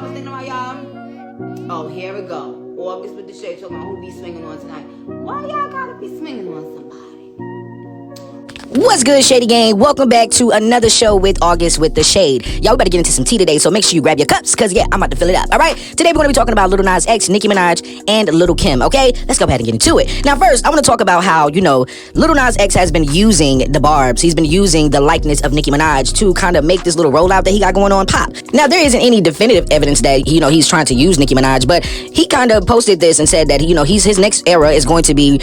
I was thinking about, y'all? Oh, here we go. August with the shade talking about who be swinging on tonight. Why y'all gotta be swinging on somebody? What's good, Shady Gang? Welcome back to another show with August with the Shade. Y'all better get into some tea today, so make sure you grab your cups, because yeah, I'm about to fill it up, alright? Today we're going to be talking about Lil Nas X, Nicki Minaj, and Lil Kim, okay? Let's go ahead and get into it. Now first, I want to talk about how, Lil Nas X has been using the barbs. He's been using the likeness of Nicki Minaj to kind of make this little rollout that he got going on pop. Now, there isn't any definitive evidence that, he's trying to use Nicki Minaj, but he kind of posted this and said that, his next era is going to be,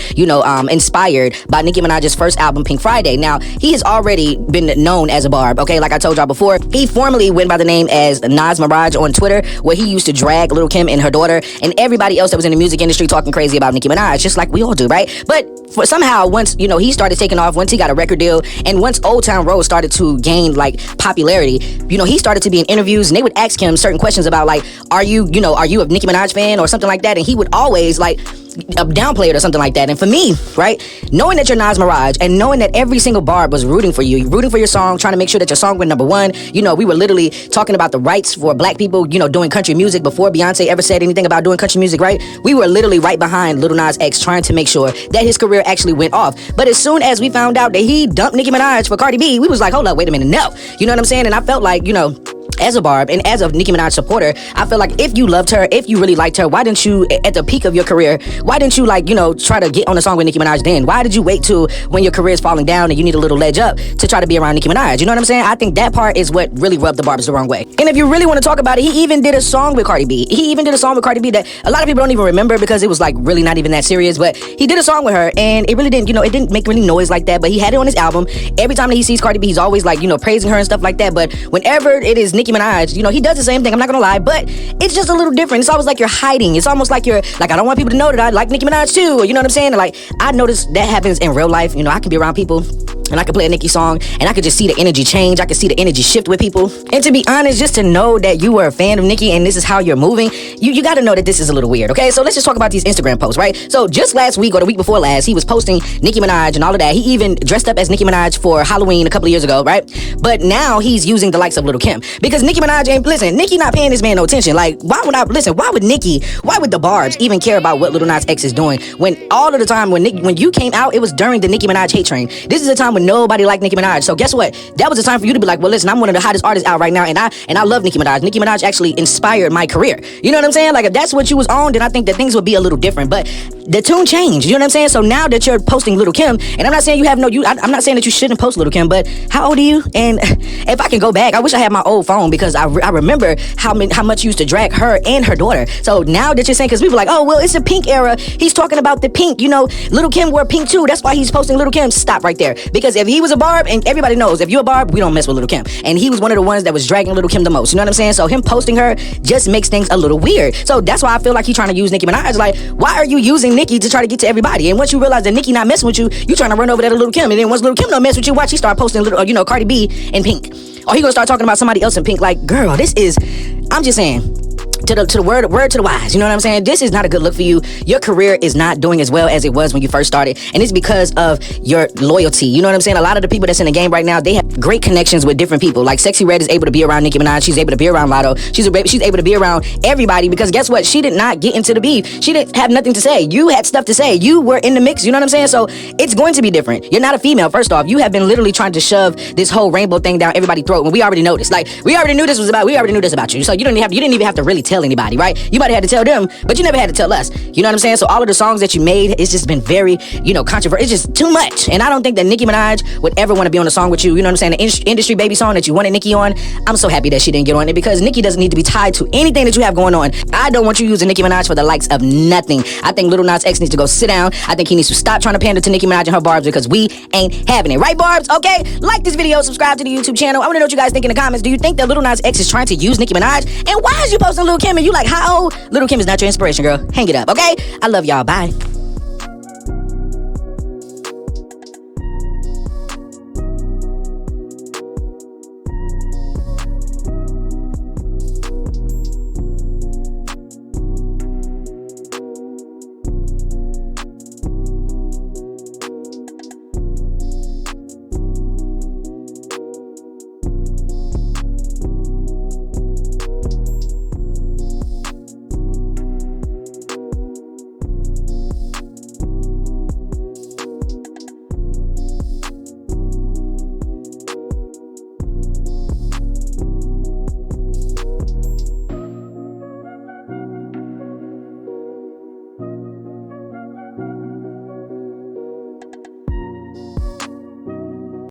inspired by Nicki Minaj's first album, Pink Friday. Now, he has already been known as a barb, okay? Like I told y'all before, he formerly went by the name as Nas Mirage on Twitter, where he used to drag Lil Kim and her daughter and everybody else that was in the music industry talking crazy about Nicki Minaj, just like we all do, right? But somehow, once, he started taking off, once he got a record deal, and once Old Town Road started to gain, popularity, he started to be in interviews, and they would ask him certain questions about, are you a Nicki Minaj fan or something like that? And he would always, downplay it or something like that. And for me, right, knowing that you're Nas Mirage and knowing that every single barb was rooting for you, rooting for your song, trying to make sure that your song went #1, we were literally talking about the rights for black people, doing country music before Beyonce ever said anything about doing country music, right? We were literally right behind Lil Nas X trying to make sure that his career actually went off. But as soon as we found out that he dumped Nicki Minaj for Cardi B, we was like, hold up, wait a minute, no. You know what I'm saying? And I felt like, as a barb and as a Nicki Minaj supporter, I feel like if you loved her, if you really liked her, why didn't you, at the peak of your career, why didn't you try to get on a song with Nicki Minaj then? Why did you wait till when your career is falling down and you need a little ledge up to try to be around Nicki Minaj? You know what I'm saying? I think that part is what really rubbed the barbs the wrong way. And if you really want to talk about it, he even did a song with Cardi B. That a lot of people don't even remember because it was really not even that serious, but he did a song with her and it really didn't, it didn't make really noise like that, but he had it on his album. Every time that he sees Cardi B, he's always praising her and stuff like that. But whenever it is Nicki Minaj, he does the same thing, I'm not gonna lie, but it's just a little different. It's always like you're hiding. It's almost like you're I don't want people to know that I like Nicki Minaj too, you know what I'm saying? I noticed that happens in real life. I can be around people and I can play a Nicki song and I could just see the energy change. I could see the energy shift with people. And to be honest, just to know that you were a fan of Nicki and this is how you're moving, you gotta know that this is a little weird, okay? So let's just talk about these Instagram posts, right? So just last week or the week before last, he was posting Nicki Minaj and all of that. He even dressed up as Nicki Minaj for Halloween a couple of years ago, right? But now he's using the likes of Lil Kim. Because Nicki Minaj Nicki not paying this man no attention. why would the barbs even care about what Lil Nas X is doing when all of the time when you came out, it was during the Nicki Minaj hate train. This is a time when nobody liked Nicki Minaj. So guess what? That was the time for you to be like, well, listen, I'm one of the hottest artists out right now, and I love Nicki Minaj. Nicki Minaj actually inspired my career. You know what I'm saying? If that's what you was on, then I think that things would be a little different. But the tune changed. You know what I'm saying? So now that you're posting Lil Kim, and I'm not saying I'm not saying that you shouldn't post Lil Kim, but how old are you? And if I can go back, I wish I had my old phone because I remember how much you used to drag her and her daughter. So now that you're saying, because we were like, oh, well, it's a pink era. He's talking about the pink. Lil Kim wore pink too. That's why he's posting Lil Kim. Stop right there. Because if he was a barb, and everybody knows, if you're a barb, we don't mess with Lil Kim. And he was one of the ones that was dragging Lil Kim the most. You know what I'm saying? So him posting her just makes things a little weird. So that's why I feel like he's trying to use Nicki Minaj. Why are you using Nicki to try to get to everybody? And once you realize that Nicki not messing with you, you trying to run over that to Lil Kim. And then once Lil Kim don't mess with you, watch he start posting Cardi B in pink. Or he gonna start talking about somebody else in pink. Girl, this is, I'm just saying, to the word to the wise, you know what I'm saying? This is not a good look for you. Your career is not doing as well as it was when you first started, and it's because of your loyalty. You know what I'm saying? A lot of the people that's in the game right now, they have great connections with different people. Sexy Red is able to be around Nicki Minaj. She's able to be around Lotto. She's able to be around everybody because guess what? She did not get into the beef. She didn't have nothing to say. You had stuff to say. You were in the mix. You know what I'm saying? So it's going to be different. You're not a female. First off, you have been literally trying to shove this whole rainbow thing down everybody's throat when we already noticed. We already knew this about you. So you didn't even have to really tell anybody, right? You might have had to tell them, but you never had to tell us. You know what I'm saying? So all of the songs that you made, it's just been very, controversial. It's just too much. And I don't think that Nicki Minaj would ever want to be on a song with you. You know what I'm saying? The industry baby song that you wanted Nicki on, I'm so happy that she didn't get on it because Nicki doesn't need to be tied to anything that you have going on. I don't want you using Nicki Minaj for the likes of nothing. I think Lil Nas X needs to go sit down. I think he needs to stop trying to pander to Nicki Minaj and her barbs because we ain't having it. Right, barbs? Okay? Like this video, subscribe to the YouTube channel. I want to know what you guys think in the comments. Do you think that Lil Nas X is trying to use Nicki Minaj? And why is you posting Lil Kim and you how old? Lil Kim is not your inspiration, girl. Hang it up, okay? I love y'all. Bye.